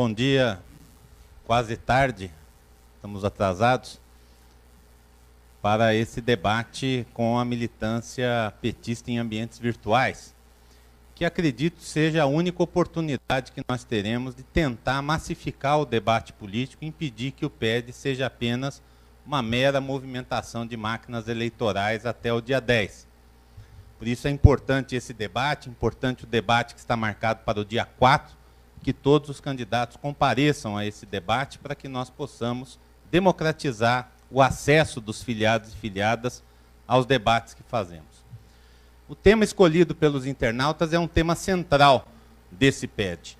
bom dia, quase tarde, estamos atrasados, para esse debate com a militância petista em ambientes virtuais, que acredito seja a única oportunidade que nós teremos de tentar massificar o debate político e impedir que o PED seja apenas uma mera movimentação de máquinas eleitorais até o dia 10. Por isso é importante esse debate, importante o debate que está marcado para o dia 4, que todos os candidatos compareçam a esse debate para que nós possamos democratizar o acesso dos filiados e filiadas aos debates que fazemos. O tema escolhido pelos internautas é um tema central desse PED,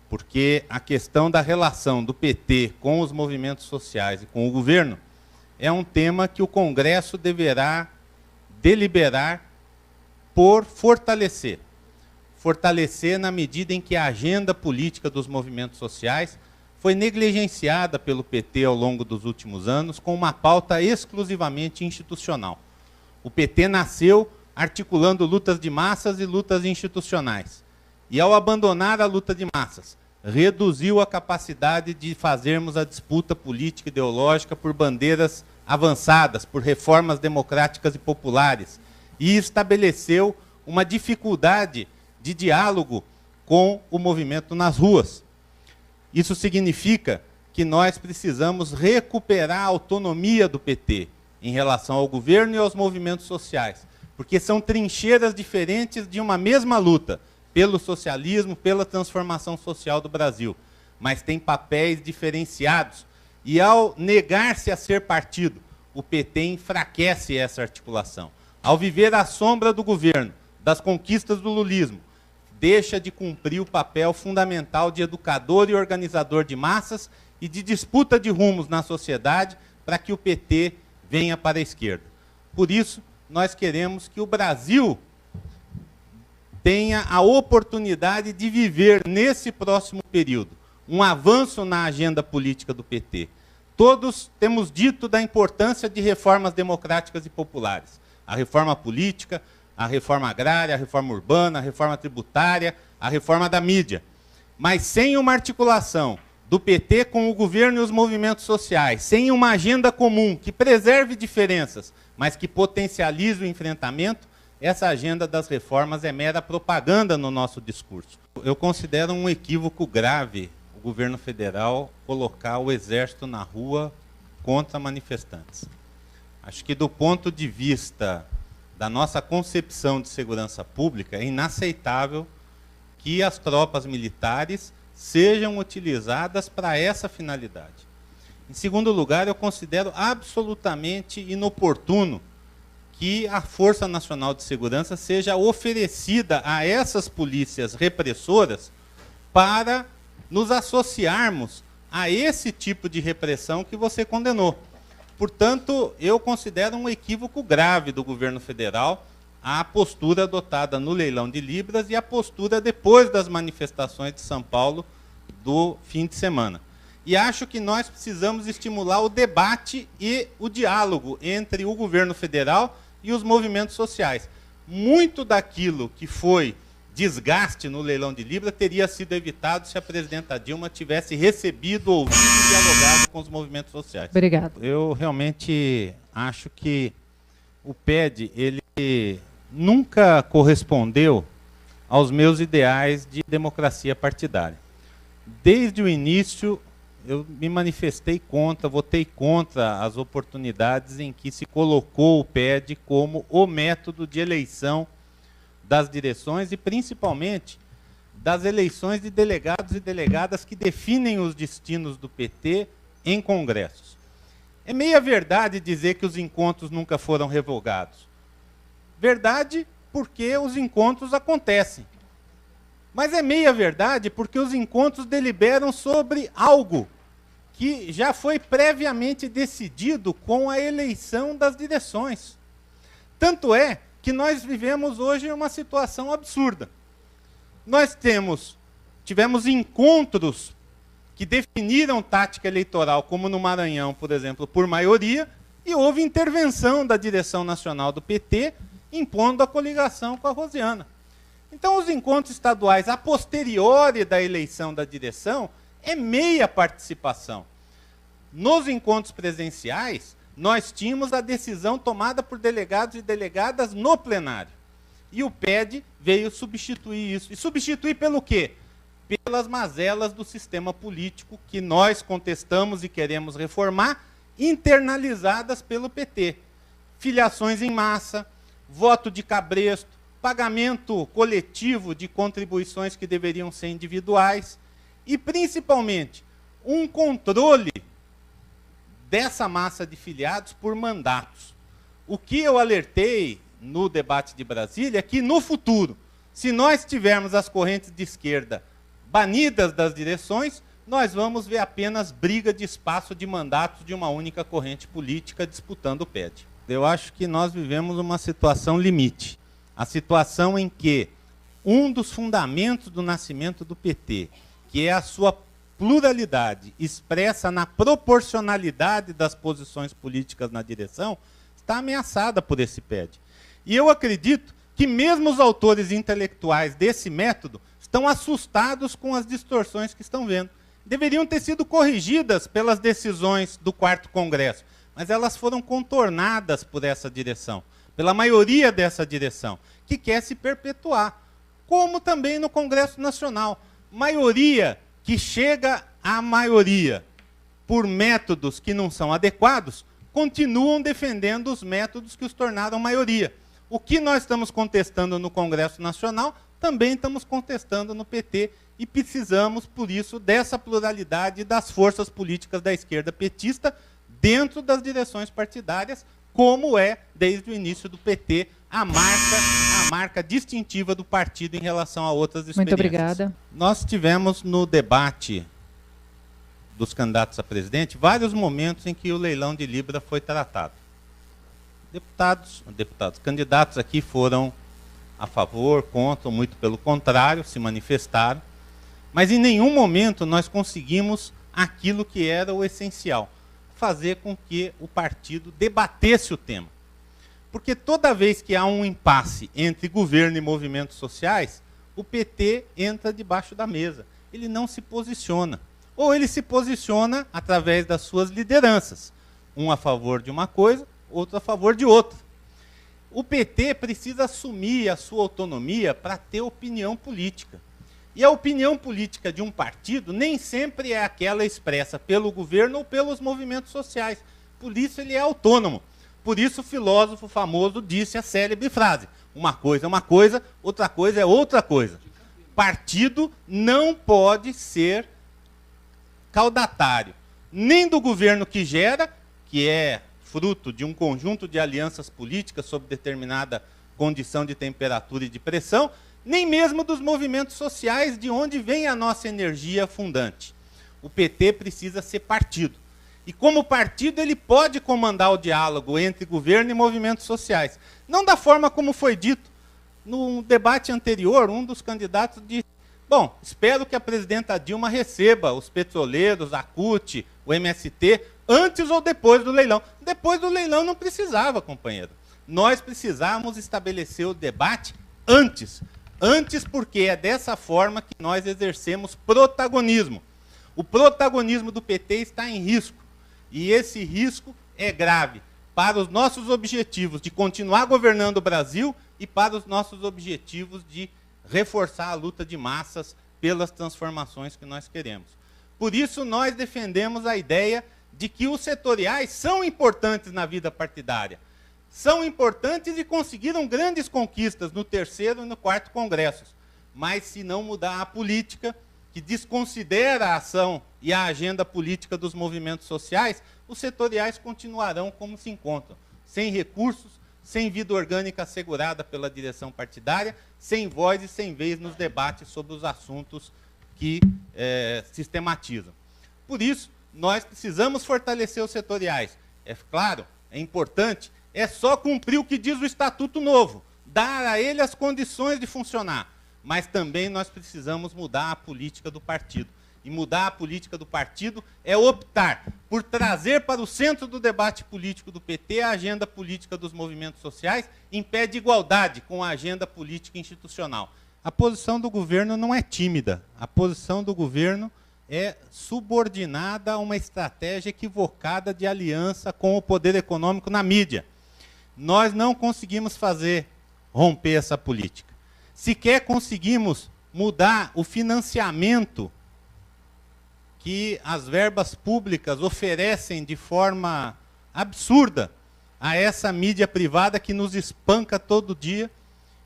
porque a questão da relação do PT com os movimentos sociais e com o governo é um tema que o Congresso deverá deliberar por fortalecer. Fortalecer na medida em que a agenda política dos movimentos sociais foi negligenciada pelo PT ao longo dos últimos anos com uma pauta exclusivamente institucional. O PT nasceu articulando lutas de massas e lutas institucionais. E ao abandonar a luta de massas, reduziu a capacidade de fazermos a disputa política e ideológica por bandeiras avançadas, por reformas democráticas e populares, e estabeleceu uma dificuldade de diálogo com o movimento nas ruas. Isso significa que nós precisamos recuperar a autonomia do PT em relação ao governo e aos movimentos sociais, porque são trincheiras diferentes de uma mesma luta pelo socialismo, pela transformação social do Brasil, mas têm papéis diferenciados. E ao negar-se a ser partido, o PT enfraquece essa articulação. Ao viver à sombra do governo, das conquistas do lulismo, deixa de cumprir o papel fundamental de educador e organizador de massas e de disputa de rumos na sociedade para que o PT venha para a esquerda. Por isso, nós queremos que o Brasil tenha a oportunidade de viver, nesse próximo período, um avanço na agenda política do PT. Todos temos dito da importância de reformas democráticas e populares. A reforma política, a reforma agrária, a reforma urbana, a reforma tributária, a reforma da mídia. Mas sem uma articulação do PT com o governo e os movimentos sociais, sem uma agenda comum que preserve diferenças, mas que potencialize o enfrentamento, essa agenda das reformas é mera propaganda no nosso discurso. Eu considero um equívoco grave o governo federal colocar o exército na rua contra manifestantes. Acho que do ponto de vista da nossa concepção de segurança pública, é inaceitável que as tropas militares sejam utilizadas para essa finalidade. Em segundo lugar, eu considero absolutamente inoportuno que a Força Nacional de Segurança seja oferecida a essas polícias repressoras para nos associarmos a esse tipo de repressão que você condenou. Portanto, eu considero um equívoco grave do governo federal a postura adotada no leilão de Libras e a postura depois das manifestações de São Paulo do fim de semana. E acho que nós precisamos estimular o debate e o diálogo entre o governo federal e os movimentos sociais. Muito daquilo que foi desgaste no leilão de Libras teria sido evitado se a presidenta Dilma tivesse recebido, ouvido e dialogado com os movimentos sociais. Obrigado. Eu realmente acho que o PED ele nunca correspondeu aos meus ideais de democracia partidária. Desde o início, eu me manifestei contra, votei contra as oportunidades em que se colocou o PED como o método de eleição das direções e, principalmente, das eleições de delegados e delegadas que definem os destinos do PT em congressos. É meia verdade dizer que os encontros nunca foram revogados. Verdade porque os encontros acontecem. Mas é meia verdade porque os encontros deliberam sobre algo que já foi previamente decidido com a eleição das direções. Tanto é que nós vivemos hoje uma situação absurda. Nós tivemos encontros que definiram tática eleitoral, como no Maranhão, por exemplo, por maioria, e houve intervenção da direção nacional do PT, impondo a coligação com a Rosiana. Então, os encontros estaduais, a posteriori da eleição da direção, é meia participação. Nos encontros presenciais, nós tínhamos a decisão tomada por delegados e delegadas no plenário. E o PED veio substituir isso. E substituir pelo quê? Pelas mazelas do sistema político que nós contestamos e queremos reformar, internalizadas pelo PT. Filiações em massa, voto de cabresto, pagamento coletivo de contribuições que deveriam ser individuais e, principalmente, um controle dessa massa de filiados por mandatos. O que eu alertei no debate de Brasília é que, no futuro, se nós tivermos as correntes de esquerda banidas das direções, nós vamos ver apenas briga de espaço de mandatos de uma única corrente política disputando o PED. Eu acho que nós vivemos uma situação limite. A situação em que um dos fundamentos do nascimento do PT, que é a sua pluralidade expressa na proporcionalidade das posições políticas na direção, está ameaçada por esse PED. E eu acredito que mesmo os autores intelectuais desse método estão assustados com as distorções que estão vendo. Deveriam ter sido corrigidas pelas decisões do 4º Congresso, mas elas foram contornadas por essa direção, pela maioria dessa direção, que quer se perpetuar, como também no Congresso Nacional. Maioria que chega à maioria por métodos que não são adequados, continuam defendendo os métodos que os tornaram maioria. O que nós estamos contestando no Congresso Nacional, também estamos contestando no PT, e precisamos, por isso, dessa pluralidade das forças políticas da esquerda petista dentro das direções partidárias, como é, desde o início do PT, a marca distintiva do partido em relação a outras experiências. Muito obrigada. Nós tivemos no debate dos candidatos a presidente vários momentos em que o leilão de Libra foi tratado. Candidatos aqui foram a favor, contra, muito pelo contrário, se manifestaram, mas em nenhum momento nós conseguimos aquilo que era o essencial, fazer com que o partido debatesse o tema. Porque toda vez que há um impasse entre governo e movimentos sociais, o PT entra debaixo da mesa. Ele não se posiciona. Ou ele se posiciona através das suas lideranças. Um a favor de uma coisa, outro a favor de outra. O PT precisa assumir a sua autonomia para ter opinião política. E a opinião política de um partido nem sempre é aquela expressa pelo governo ou pelos movimentos sociais. Por isso ele é autônomo. Por isso o filósofo famoso disse a célebre frase: uma coisa é uma coisa, outra coisa é outra coisa. Partido não pode ser caudatário, nem do governo que gera, que é fruto de um conjunto de alianças políticas sob determinada condição de temperatura e de pressão, nem mesmo dos movimentos sociais de onde vem a nossa energia fundante. O PT precisa ser partido. E como partido ele pode comandar o diálogo entre governo e movimentos sociais. Não da forma como foi dito. No debate anterior, um dos candidatos disse: bom, espero que a presidenta Dilma receba os petroleiros, a CUT, o MST, antes ou depois do leilão. Depois do leilão não precisava, companheiro. Nós precisávamos estabelecer o debate antes. Antes, porque é dessa forma que nós exercemos protagonismo. O protagonismo do PT está em risco. E esse risco é grave para os nossos objetivos de continuar governando o Brasil e para os nossos objetivos de reforçar a luta de massas pelas transformações que nós queremos. Por isso, nós defendemos a ideia de que os setoriais são importantes na vida partidária. São importantes e conseguiram grandes conquistas no 3º e no 4º Congressos. Mas, se não mudar a política, que desconsidera a ação e a agenda política dos movimentos sociais, os setoriais continuarão como se encontram, sem recursos, sem vida orgânica assegurada pela direção partidária, sem voz e sem vez nos debates sobre os assuntos que sistematizam. Por isso, nós precisamos fortalecer os setoriais. É claro, é importante, é só cumprir o que diz o Estatuto Novo, dar a ele as condições de funcionar. Mas também nós precisamos mudar a política do partido. E mudar a política do partido é optar por trazer para o centro do debate político do PT a agenda política dos movimentos sociais em pé de igualdade com a agenda política institucional. A posição do governo não é tímida. A posição do governo é subordinada a uma estratégia equivocada de aliança com o poder econômico na mídia. Nós não conseguimos romper essa política. Sequer conseguimos mudar o financiamento que as verbas públicas oferecem de forma absurda a essa mídia privada que nos espanca todo dia,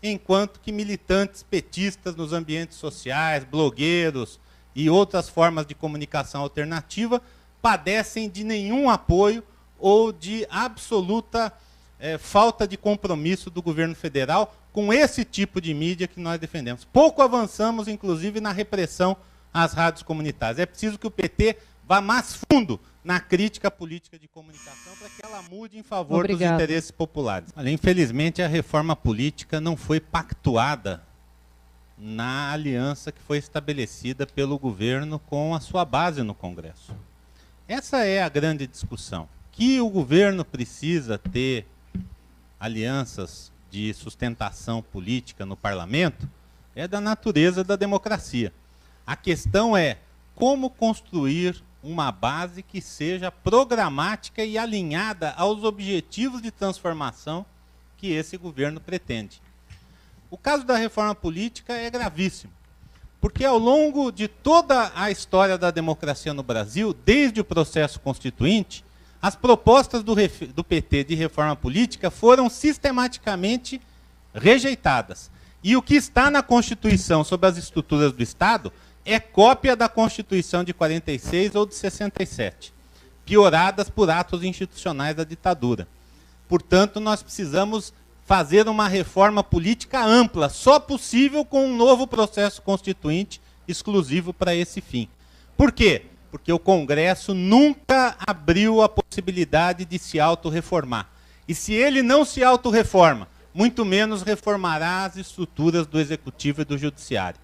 enquanto que militantes petistas nos ambientes sociais, blogueiros e outras formas de comunicação alternativa padecem de nenhum apoio ou de absoluta falta de compromisso do governo federal com esse tipo de mídia que nós defendemos. Pouco avançamos, inclusive, na repressão às rádios comunitárias. É preciso que o PT vá mais fundo na crítica política de comunicação para que ela mude em favor dos interesses populares. Olha, infelizmente, a reforma política não foi pactuada na aliança que foi estabelecida pelo governo com a sua base no Congresso. Essa é a grande discussão. Que o governo precisa ter alianças de sustentação política no parlamento é da natureza da democracia. A questão é como construir uma base que seja programática e alinhada aos objetivos de transformação que esse governo pretende. O caso da reforma política é gravíssimo, porque ao longo de toda a história da democracia no Brasil, desde o processo constituinte, as propostas do PT de reforma política foram sistematicamente rejeitadas. E o que está na Constituição sobre as estruturas do Estado é cópia da Constituição de 46 ou de 67, pioradas por atos institucionais da ditadura. Portanto, nós precisamos fazer uma reforma política ampla, só possível com um novo processo constituinte exclusivo para esse fim. Por quê? Porque o Congresso nunca abriu a possibilidade de se autorreformar. E se ele não se autorreforma, muito menos reformará as estruturas do Executivo e do Judiciário.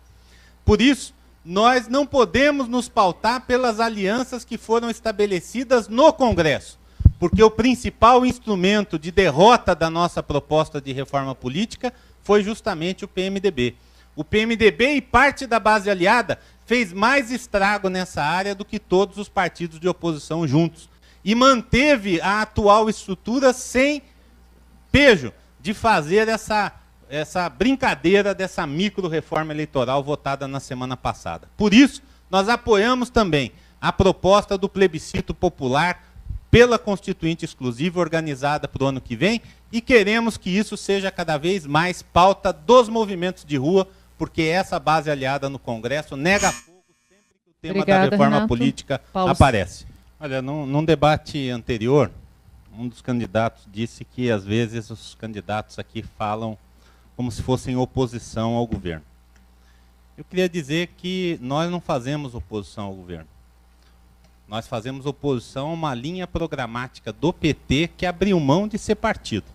Por isso, nós não podemos nos pautar pelas alianças que foram estabelecidas no Congresso, porque o principal instrumento de derrota da nossa proposta de reforma política foi justamente o PMDB. O PMDB e parte da base aliada fez mais estrago nessa área do que todos os partidos de oposição juntos. E manteve a atual estrutura sem pejo de fazer essa brincadeira dessa micro-reforma eleitoral votada na semana passada. Por isso, nós apoiamos também a proposta do plebiscito popular pela Constituinte Exclusiva, organizada para o ano que vem, e queremos que isso seja cada vez mais pauta dos movimentos de rua, porque essa base aliada no Congresso nega fogo sempre que o tema da reforma política aparece. Olha, num debate anterior, um dos candidatos disse que, às vezes, os candidatos aqui falam como se fossem oposição ao governo. Eu queria dizer que nós não fazemos oposição ao governo. Nós fazemos oposição a uma linha programática do PT que abriu mão de ser partido.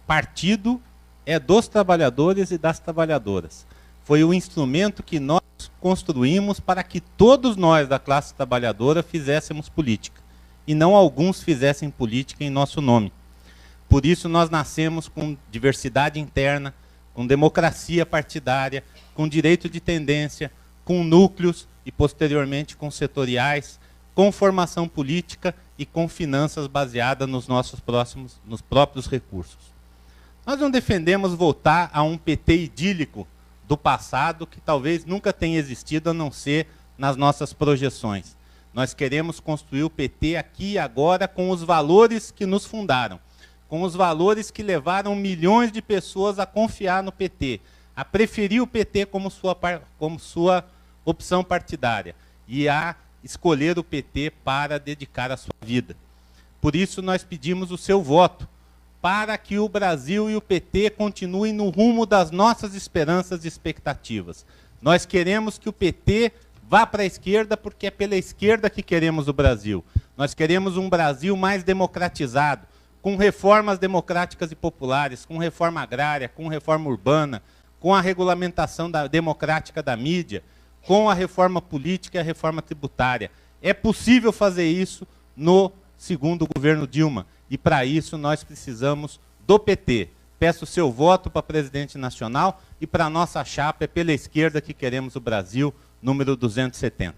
Partido é dos trabalhadores e das trabalhadoras. Foi o instrumento que nós construímos para que todos nós da classe trabalhadora fizéssemos política, e não alguns fizessem política em nosso nome. Por isso nós nascemos com diversidade interna, com democracia partidária, com direito de tendência, com núcleos e posteriormente com setoriais, com formação política e com finanças baseadas nos próprios recursos. Nós não defendemos voltar a um PT idílico do passado que talvez nunca tenha existido a não ser nas nossas projeções. Nós queremos construir o PT aqui e agora com os valores que nos fundaram, com os valores que levaram milhões de pessoas a confiar no PT, a preferir o PT como sua opção partidária e a escolher o PT para dedicar a sua vida. Por isso nós pedimos o seu voto, para que o Brasil e o PT continuem no rumo das nossas esperanças e expectativas. Nós queremos que o PT vá para a esquerda, porque é pela esquerda que queremos o Brasil. Nós queremos um Brasil mais democratizado, com reformas democráticas e populares, com reforma agrária, com reforma urbana, com a regulamentação democrática da mídia, com a reforma política e a reforma tributária. É possível fazer isso no segundo governo Dilma, e para isso nós precisamos do PT. Peço o seu voto para presidente nacional, e para a nossa chapa é pela esquerda que queremos o Brasil, número 270.